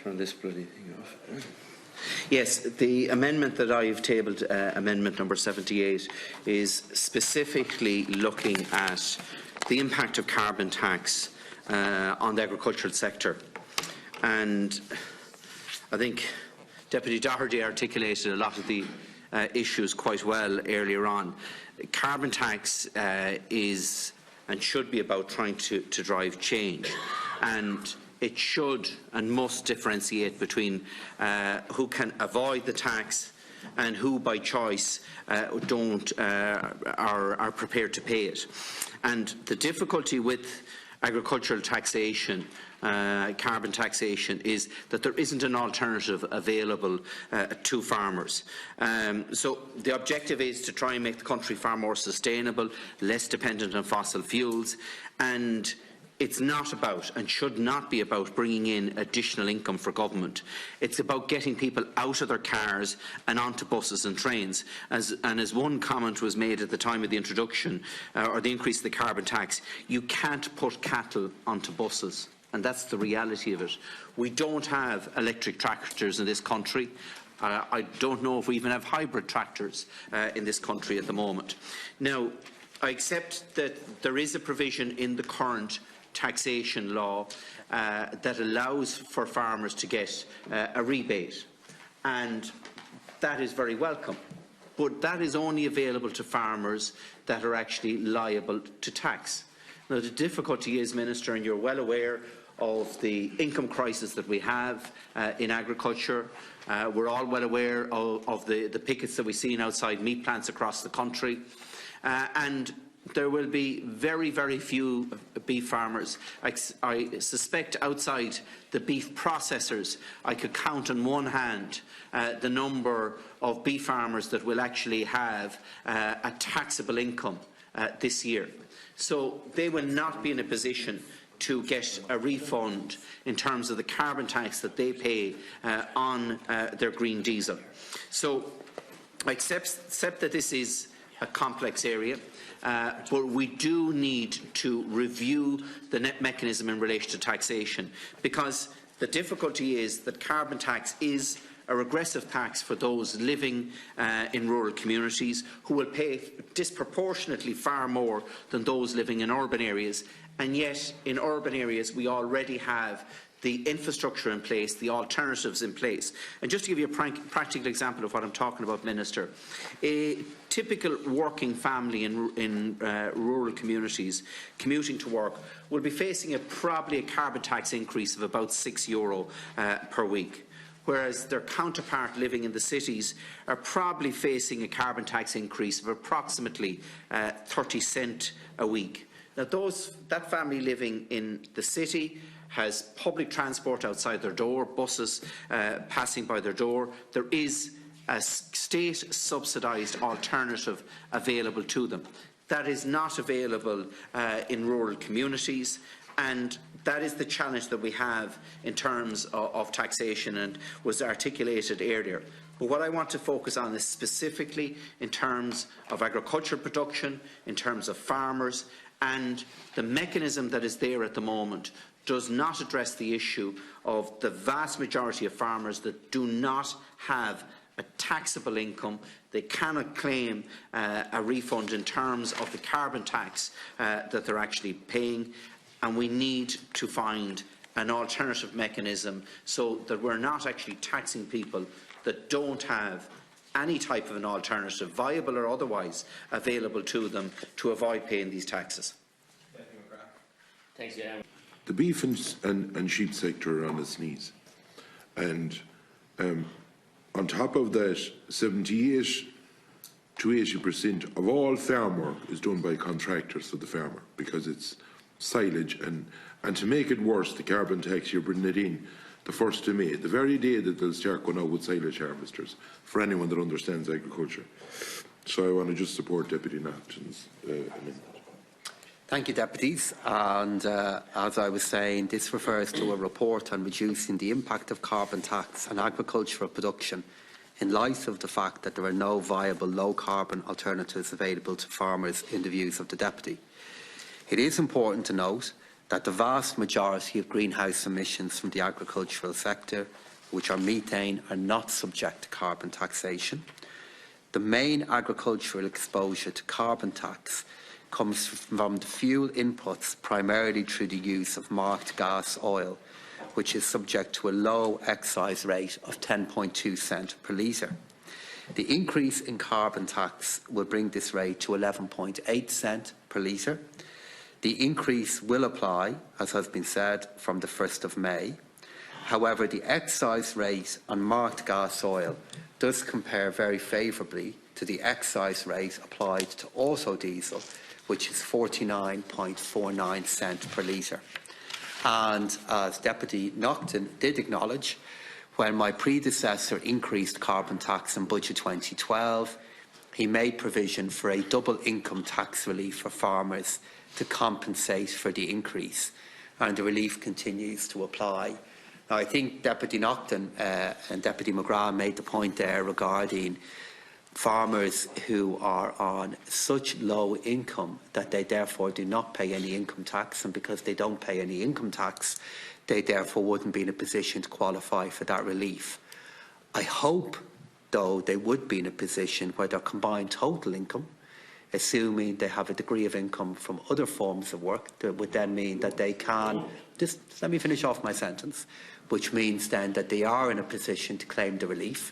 turn this bloody thing off. Yes, the amendment that I've tabled, amendment number 78, is specifically looking at the impact of carbon tax on the agricultural sector. And I think Deputy Doherty articulated a lot of the issues quite well earlier on. Carbon tax is and should be about trying to drive change, and it should and must differentiate between who can avoid the tax and who by choice are prepared to pay it. And the difficulty with agricultural taxation, carbon taxation, is that there isn't an alternative available to farmers. So the objective is to try and make the country far more sustainable, less dependent on fossil fuels, and it's not about and should not be about bringing in additional income for government. It's about getting people out of their cars and onto buses and trains. As one comment was made at the time of the introduction or the increase of the carbon tax, you can't put cattle onto buses, and that's the reality of it. We don't have electric tractors in this country. I don't know if we even have hybrid tractors in this country at the moment. Now, I accept that there is a provision in the current taxation law that allows for farmers to get a rebate, and that is very welcome, but that is only available to farmers that are actually liable to tax. Now, the difficulty is, Minister, and you're well aware of the income crisis that we have in agriculture. We're all well aware of the pickets that we've seen outside meat plants across the country, and there will be very, very few beef farmers. I suspect outside the beef processors, I could count on one hand the number of beef farmers that will actually have a taxable income this year. So they will not be in a position to get a refund in terms of the carbon tax that they pay on their green diesel. So I accept that this is a complex area. But we do need to review the net mechanism in relation to taxation, because the difficulty is that carbon tax is a regressive tax for those living in rural communities, who will pay disproportionately far more than those living in urban areas. And yet, in urban areas, we already have the infrastructure in place, the alternatives in place. And just to give you a practical example of what I'm talking about, Minister, a typical working family in rural communities commuting to work will be facing probably a carbon tax increase of about €6 per week, whereas their counterpart living in the cities are probably facing a carbon tax increase of approximately 30 cents a week. Now, that family living in the city has public transport outside their door, buses passing by their door. There is a state subsidised alternative available to them. That is not available in rural communities, and that is the challenge that we have in terms of taxation, and was articulated earlier. But what I want to focus on is specifically in terms of agricultural production, in terms of farmers, and the mechanism that is there at the moment does not address the issue of the vast majority of farmers that do not have a taxable income. They cannot claim a refund in terms of the carbon tax that they're actually paying, and we need to find an alternative mechanism so that we're not actually taxing people that don't have any type of an alternative, viable or otherwise, available to them to avoid paying these taxes. Thanks, yeah. The beef and sheep sector are on its knees, and on top of that, 78 to 80% of all farm work is done by contractors for the farmer, because it's silage, and to make it worse, the carbon tax, you're bringing it in the 1st of May, the very day that they'll start going out with silage harvesters, for anyone that understands agriculture. So I want to just support Deputy Naughten's amendment. Thank you, Deputies. And as I was saying, this refers to a report on reducing the impact of carbon tax on agricultural production in light of the fact that there are no viable low-carbon alternatives available to farmers in the views of the Deputy. It is important to note that the vast majority of greenhouse emissions from the agricultural sector, which are methane, are not subject to carbon taxation. The main agricultural exposure to carbon tax comes from the fuel inputs, primarily through the use of marked gas oil, which is subject to a low excise rate of 10.2 cents per litre. The increase in carbon tax will bring this rate to 11.8 cents per litre. The increase will apply, as has been said, from the 1st of May. However, the excise rate on marked gas oil does compare very favourably to the excise rate applied to auto diesel, which is 49.49 cents per litre. And as Deputy Naughten did acknowledge, when my predecessor increased carbon tax in Budget 2012, he made provision for a double income tax relief for farmers to compensate for the increase, and the relief continues to apply. Now, I think Deputy Naughten and Deputy McGrath made the point there regarding farmers who are on such low income that they therefore do not pay any income tax, and because they don't pay any income tax, they therefore wouldn't be in a position to qualify for that relief. I hope, though, they would be in a position where their combined total income, assuming they have a degree of income from other forms of work, that would then mean that they can, just let me finish off my sentence, which means then that they are in a position to claim the relief.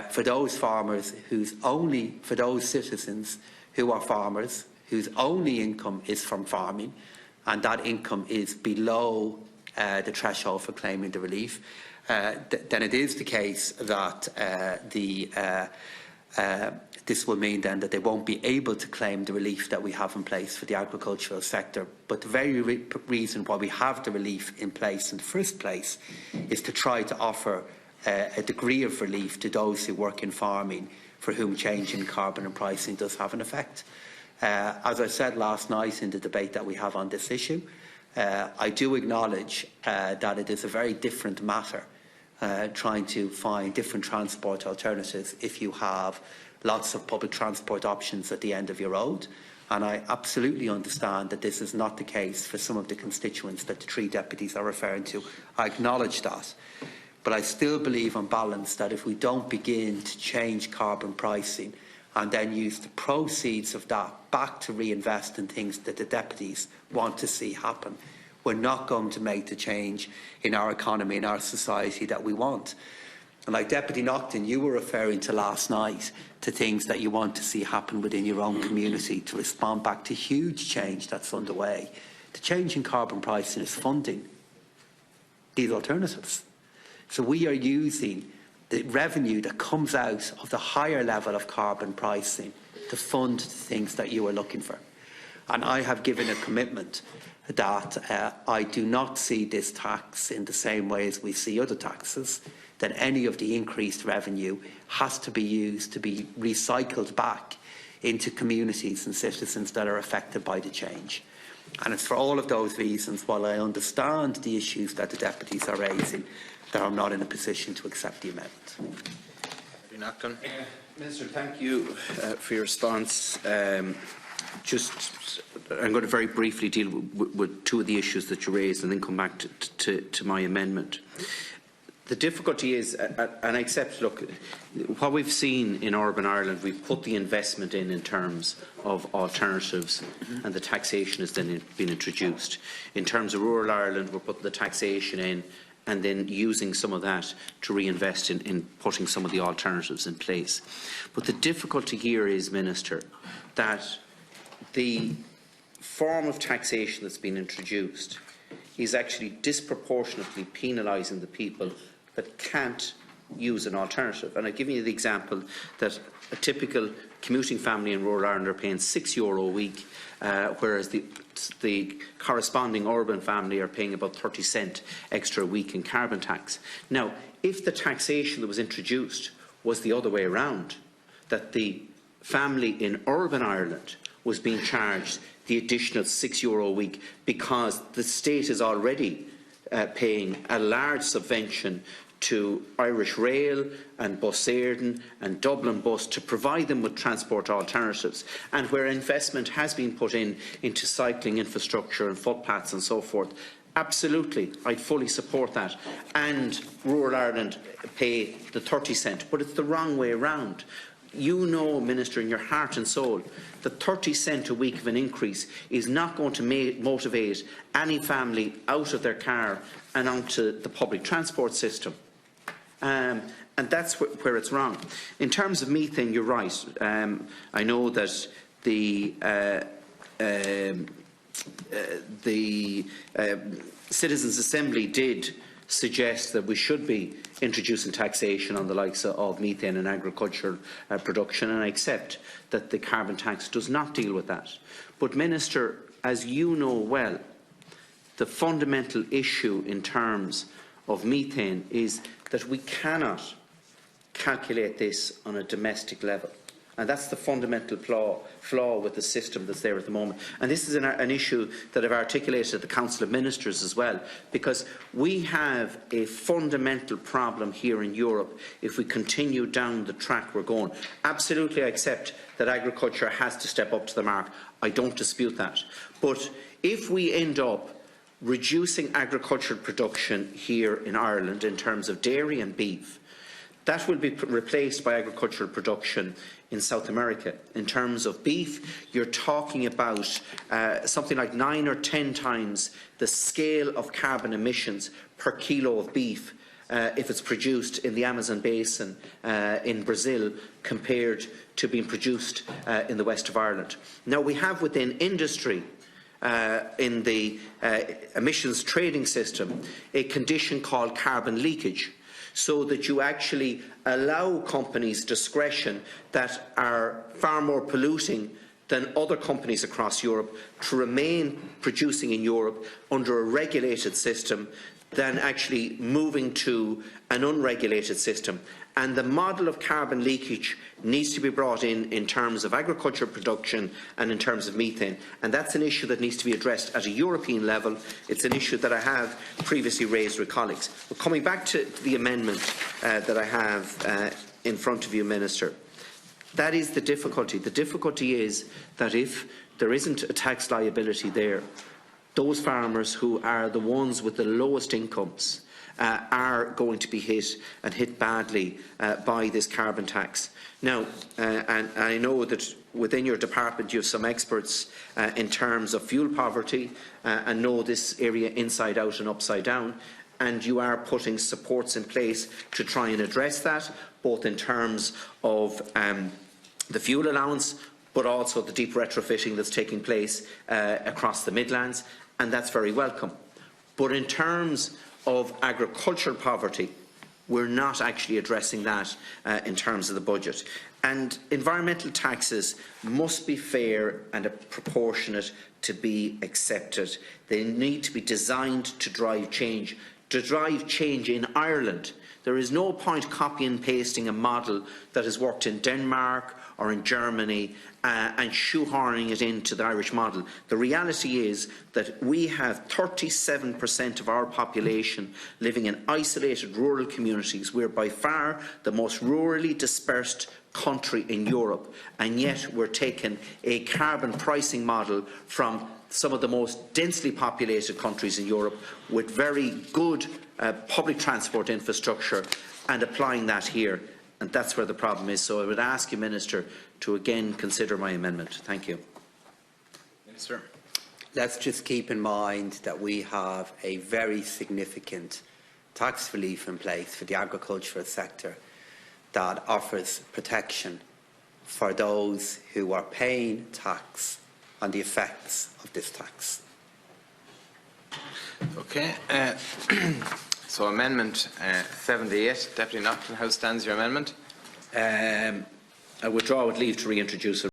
For those farmers for those citizens who are farmers, whose only income is from farming, and that income is below the threshold for claiming the relief, then it is the case that this will mean then that they won't be able to claim the relief that we have in place for the agricultural sector. But the very reason why we have the relief in place in the first place is to try to offer a degree of relief to those who work in farming for whom change in carbon and pricing does have an effect. As I said last night in the debate that we have on this issue, I do acknowledge that it is a very different matter trying to find different transport alternatives if you have lots of public transport options at the end of your road. And I absolutely understand that this is not the case for some of the constituents that the three deputies are referring to. I acknowledge that. But I still believe on balance that if we don't begin to change carbon pricing and then use the proceeds of that back to reinvest in things that the deputies want to see happen, we're not going to make the change in our economy, in our society that we want. And like Deputy Naughten, you were referring to last night to things that you want to see happen within your own community to respond back to huge change that's underway. The change in carbon pricing is funding these alternatives. So we are using the revenue that comes out of the higher level of carbon pricing to fund the things that you are looking for. And I have given a commitment that I do not see this tax in the same way as we see other taxes, that any of the increased revenue has to be used to be recycled back into communities and citizens that are affected by the change. And it's for all of those reasons, while I understand the issues that the deputies are raising, that I'm not in a position to accept the amendment. Minister, thank you for your response. I'm going to very briefly deal with two of the issues that you raised and then come back to my amendment. The difficulty is, and I accept, look, what we've seen in urban Ireland, we've put the investment in terms of alternatives and the taxation has then been introduced. In terms of rural Ireland, we're putting the taxation in and then using some of that to reinvest in putting some of the alternatives in place. But the difficulty here is, Minister, that the form of taxation that's been introduced is actually disproportionately penalising the people that can't use an alternative. And I've given you the example that a typical commuting family in rural Ireland are paying €6 a week, whereas the corresponding urban family are paying about 30 cents extra a week in carbon tax. Now, if the taxation that was introduced was the other way around, that the family in urban Ireland was being charged the additional €6 a week because the state is already paying a large subvention to Irish Rail and Bus Éirden and Dublin Bus to provide them with transport alternatives, and where investment has been put into cycling infrastructure and footpaths and so forth. Absolutely, I'd fully support that. And rural Ireland pay the 30 cent, but it's the wrong way around. You know, Minister, in your heart and soul, that 30 cent a week of an increase is not going to motivate any family out of their car and onto the public transport system. And that's where it's wrong. In terms of methane, you're right. I know that the Citizens' Assembly did suggest that we should be introducing taxation on the likes of methane and agricultural production, and I accept that the carbon tax does not deal with that. But, Minister, as you know well, the fundamental issue in terms of methane is that we cannot calculate this on a domestic level. And that's the fundamental flaw with the system that's there at the moment. And this is an issue that I've articulated at the Council of Ministers as well, because we have a fundamental problem here in Europe if we continue down the track we're going. Absolutely, I accept that agriculture has to step up to the mark. I don't dispute that. But if we end up reducing agricultural production here in Ireland in terms of dairy and beef, that will be replaced by agricultural production in South America. In terms of beef, you're talking about something like 9 or 10 times the scale of carbon emissions per kilo of beef if it's produced in the Amazon basin in Brazil compared to being produced in the west of Ireland. Now, we have within industry in the emissions trading system a condition called carbon leakage, so that you actually allow companies discretion that are far more polluting than other companies across Europe to remain producing in Europe under a regulated system than actually moving to an unregulated system. And the model of carbon leakage needs to be brought in terms of agricultural production and in terms of methane. And that's an issue that needs to be addressed at a European level. It's an issue that I have previously raised with colleagues. But coming back to the amendment that I have in front of you, Minister, that is the difficulty. The difficulty is that if there isn't a tax liability there, those farmers who are the ones with the lowest incomes are going to be hit badly by this carbon tax. Now, and I know that within your department you have some experts in terms of fuel poverty and know this area inside out and upside down, and you are putting supports in place to try and address that, both in terms of the fuel allowance, but also the deep retrofitting that's taking place across the Midlands, and that's very welcome. But in terms of agricultural poverty, we're not actually addressing that in terms of the budget. And environmental taxes must be fair and proportionate to be accepted. They need to be designed to drive change in Ireland. There is no point copying and pasting a model that has worked in Denmark or in Germany and shoehorning it into the Irish model. The reality is that we have 37% of our population living in isolated rural communities. We're by far the most rurally dispersed country in Europe, and yet we're taking a carbon pricing model from some of the most densely populated countries in Europe with very good public transport infrastructure and applying that here. And that's where the problem is. So I would ask you, Minister, to again consider my amendment. Thank you. Minister. Let's just keep in mind that we have a very significant tax relief in place for the agricultural sector that offers protection for those who are paying tax on the effects of this tax. Okay. So Amendment 78, Deputy Naughten, how stands your amendment? I withdraw with leave to reintroduce it.